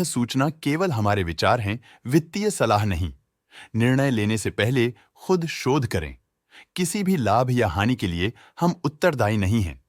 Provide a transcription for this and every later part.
सूचना केवल हमारे विचार हैं, वित्तीय सलाह नहीं। निर्णय लेने से पहले खुद शोध करें। किसी भी लाभ या हानि के लिए हम उत्तरदायी नहीं हैं।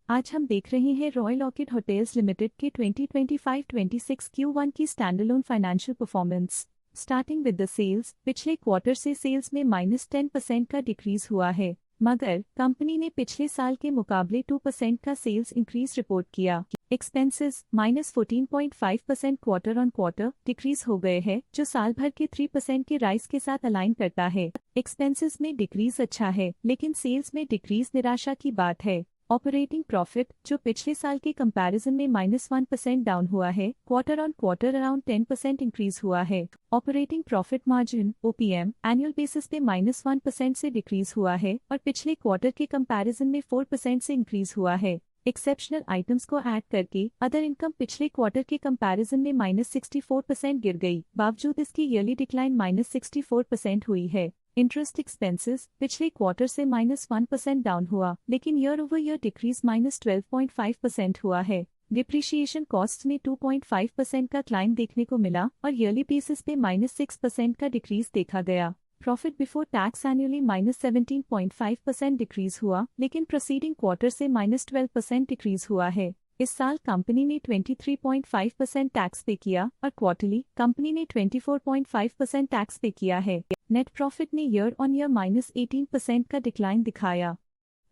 आज हम देख रहे हैं रॉयल ऑर्किड होटल्स लिमिटेड के 2025-26 Q1 की standalone financial performance. Starting with the sales, पिछले क्वार्टर से सेल्स में -10% का डिक्रीज हुआ है, मगर कंपनी ने पिछले साल के मुकाबले 2% का सेल्स इंक्रीज रिपोर्ट किया। Expenses -14.5% quarter on quarter decrease हो गए हैं, जो साल भर के 3% के राइज के साथ अलाइन करता है। एक्सपेंसेस में डिक्रीज अच्छा है, लेकिन सेल्स में डिक्रीज निराशा की बात है। ऑपरेटिंग प्रॉफिट, जो पिछले साल के कंपैरिजन में -1% डाउन हुआ है, quarter on quarter around 10% increase हुआ है। Operating profit margin OPM annual basis पे -1% से डिक्रीज हुआ है और पिछले क्वार्टर के कंपैरिजन में 4% से इंक्रीज हुआ है। एक्सेप्शनल आइटम्स को ऐड करके अदर इनकम पिछले क्वार्टर के कंपैरिजन में -64% गिर गई, बावजूद इसकी ईयरली डिक्लाइन -64% हुई है। इंटरेस्ट एक्सपेंसेस पिछले क्वार्टर से -1% डाउन हुआ, लेकिन ईयर ओवर ईयर डिक्रीज -12.5% हुआ है। डिप्रिशिएशन कॉस्ट में 2.5% का क्लाइम देखने को मिला और ईयरली बेसिस पे -6% का डिक्रीज देखा गया। Profit before tax annually -17.5% decrease हुआ, लेकिन प्रोसीडिंग क्वार्टर से -12% डिक्रीज हुआ है। इस साल कंपनी ने 23.5% टैक्स पे किया और क्वार्टरली कंपनी ने 24.5% टैक्स पे किया है। नेट प्रॉफिट ने ईयर ऑन ईयर -18% का डिक्लाइन दिखाया,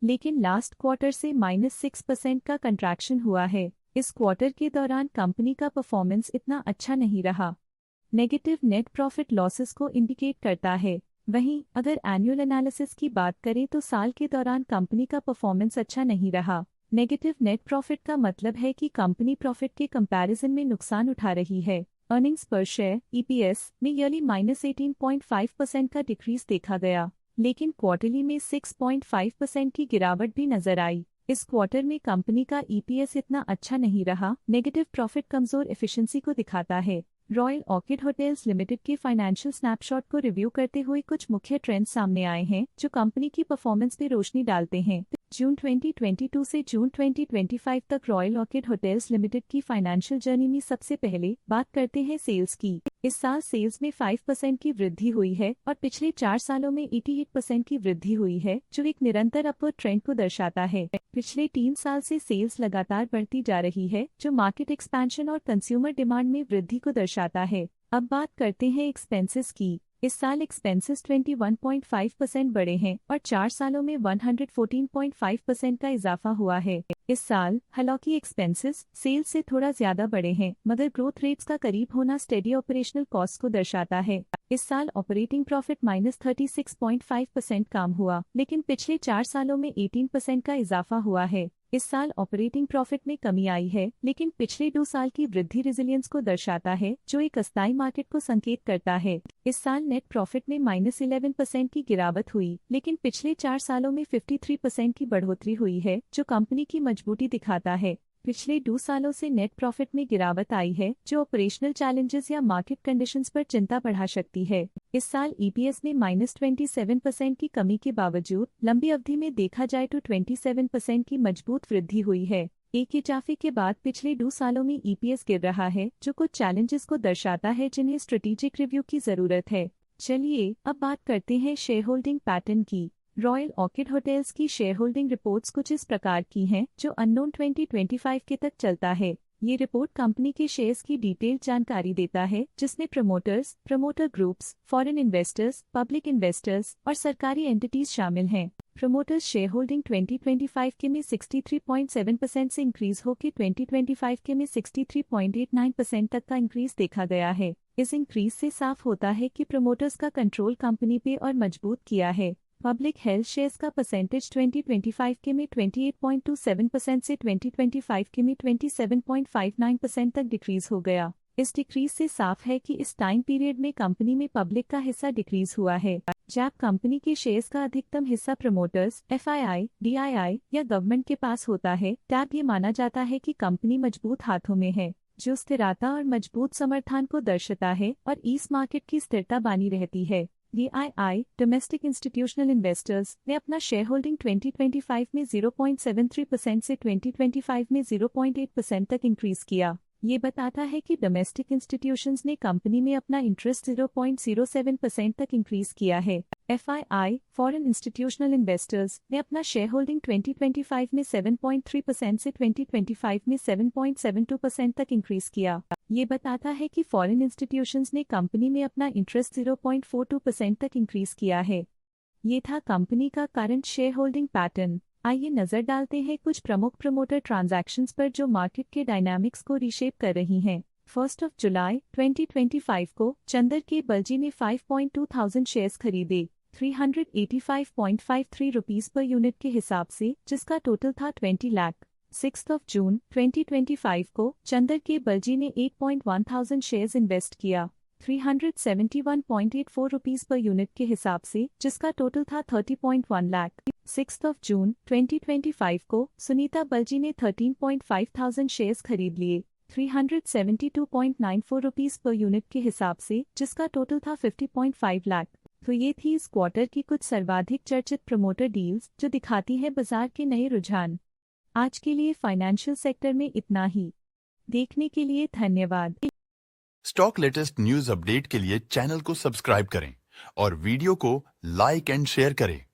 लेकिन लास्ट क्वार्टर से -6% का कंट्रैक्शन हुआ है। इस क्वार्टर के दौरान कंपनी का परफॉर्मेंस इतना अच्छा नहीं रहा। नेगेटिव नेट प्रॉफिट लॉसेस को इंडिकेट करता है। वहीं अगर एनुअल एनालिसिस की बात करें तो साल के दौरान कंपनी का परफॉर्मेंस अच्छा नहीं रहा। नेगेटिव नेट प्रॉफिट का मतलब है कि कंपनी प्रॉफिट के कंपैरिजन में नुकसान उठा रही है। अर्निंग्स पर शेयर EPS में ईयरली -18.5% का डिक्रीज देखा गया, लेकिन क्वार्टरली में 6.5% की गिरावट भी नजर आई। इस क्वार्टर में कंपनी का EPS इतना अच्छा नहीं रहा। नेगेटिव प्रॉफिट कमजोर एफिशिएंसी को दिखाता है। रॉयल ऑर्किड होटल्स लिमिटेड के फाइनेंशियल स्नैपशॉट को रिव्यू करते हुए कुछ मुख्य ट्रेंड्स सामने आए हैं, जो कंपनी की परफॉर्मेंस पे रोशनी डालते हैं। जून 2022 से जून 2025 तक रॉयल ऑर्किड होटल्स लिमिटेड की फाइनेंशियल जर्नी में सबसे पहले बात करते हैं सेल्स की। इस साल सेल्स में 5% की वृद्धि हुई है और पिछले 4 सालों में 88% की वृद्धि हुई है, जो एक निरंतर अपवर्ड ट्रेंड को दर्शाता है। पिछले 3 साल से सेल्स लगातार बढ़ती जा रही है, जो मार्केट एक्सपेंशन और कंज्यूमर डिमांड में वृद्धि को दर्शाता है। अब बात करते हैं एक्सपेंसेस की। इस साल एक्सपेंसेस 21.5% बढ़े हैं और 4 सालों में 114.5% का इजाफा हुआ है। इस साल हालांकि एक्सपेंसेस सेल्स से थोड़ा ज्यादा बढ़े हैं, मगर ग्रोथ रेट्स का करीब होना स्टेडी ऑपरेशनल कॉस्ट को दर्शाता है। इस साल ऑपरेटिंग प्रॉफिट -36.5% कम हुआ, लेकिन पिछले 4 सालों में 18% का इजाफा हुआ है। इस साल ऑपरेटिंग प्रॉफिट में कमी आई है, लेकिन पिछले 2 साल की वृद्धि रेजिलियंस को दर्शाता है, जो एक अस्थायी मार्केट को संकेत करता है। इस साल नेट प्रॉफिट में -11% की गिरावट हुई, लेकिन पिछले 4 सालों में 53% की बढ़ोतरी हुई है, जो कंपनी की मजबूती दिखाता है। पिछले 2 सालों से नेट प्रॉफिट में गिरावट आई है, जो ऑपरेशनल चैलेंजेस या मार्केट कंडीशंस पर चिंता बढ़ा सकती है। इस साल EPS में -27% की कमी के बावजूद लंबी अवधि में देखा जाए तो 27% की मजबूत वृद्धि हुई है। एक इजाफे के बाद पिछले 2 सालों में EPS गिर रहा है, जो कुछ चैलेंजेस को दर्शाता है जिन्हें स्ट्रेटेजिक रिव्यू की जरूरत है। चलिए अब बात करते हैं शेयर होल्डिंग पैटर्न की। रॉयल ऑर्किड होटल्स की शेयर होल्डिंग रिपोर्ट्स कुछ इस प्रकार की हैं, जो अननोन 2025 के तक चलता है। ये रिपोर्ट कंपनी के शेयर्स की डिटेल्ड जानकारी देता है, जिसमें promoters, promoter groups, foreign investors, public investors और सरकारी एंटिटीज शामिल हैं। प्रमोटर्स शेयर होल्डिंग 2025 के में 63.7% से इंक्रीज होकर 2025 के में 63.89% तक का इंक्रीज देखा गया है। इस इंक्रीज से साफ होता है कि प्रमोटर्स का कंट्रोल कंपनी पे और मजबूत किया है। पब्लिक हेल्थ शेयर्स का परसेंटेज 2025 के में 28.27% से 2025 के में 27.59% तक डिक्रीज हो गया। इस डिक्रीज से साफ है कि इस टाइम पीरियड में कंपनी में पब्लिक का हिस्सा डिक्रीज हुआ है। जब कंपनी के शेयर्स का अधिकतम हिस्सा प्रमोटर्स, FII, DII या गवर्नमेंट के पास होता है, तब ये माना जाता है कि कंपनी मजबूत हाथों में है, जो स्थिरता और मजबूत समर्थन को दर्शाता है और इस मार्केट की स्थिरता बनी रहती है। DII डोमेस्टिक इंस्टीट्यूशनल इन्वेस्टर्स ने अपना शेयर होल्डिंग 2025 में 0.73% से 2025 में 0.8% तक इंक्रीज किया। ये बताता है कि डोमेस्टिक इंस्टीट्यूशंस ने कंपनी में अपना इंटरेस्ट 0.07% तक इंक्रीज किया है। FII फॉरेन इंस्टीट्यूशनल इन्वेस्टर्स ने अपना शेयर होल्डिंग 2025 में 7.3% से 2025 में 7.72% तक इंक्रीज किया। ये बताता है कि फॉरेन इंस्टीट्यूशंस ने कंपनी में अपना इंटरेस्ट 0.42% तक इंक्रीज किया है। ये था कंपनी का करंट शेयर होल्डिंग पैटर्न। आइए नजर डालते हैं कुछ प्रमुख प्रमोटर ट्रांजैक्शंस पर जो मार्केट के डायनामिक्स को रीशेप कर रही हैं। 1 जुलाई 2025 को चंदर के बलजी ने 5.2 शेयर्स खरीदे 385.53 रुपीस पर यूनिट के हिसाब से, जिसका टोटल था 20 लाख। 6 जून 2025 को चंदर के बलजी ने 8.1 शेयर्स इन्वेस्ट किया 371.84 रुपीस पर यूनिट के हिसाब से, जिसका टोटल था 30.1 लाख। 6 जून 2025 को सुनीता बलजी ने 13.5 शेयर्स खरीद लिए 372.94 रुपीस पर यूनिट के हिसाब से, जिसका टोटल था 50.5 लाख। तो ये थी इस क्वार्टर की कुछ सर्वाधिक चर्चित प्रमोटर डील्स जो दिखाती है बाजार के नए रुझान। आज के लिए फाइनेंशियल सेक्टर में इतना ही। देखने के लिए धन्यवाद। स्टॉक लेटेस्ट न्यूज अपडेट के लिए चैनल को सब्सक्राइब करें और वीडियो को लाइक एंड शेयर करें।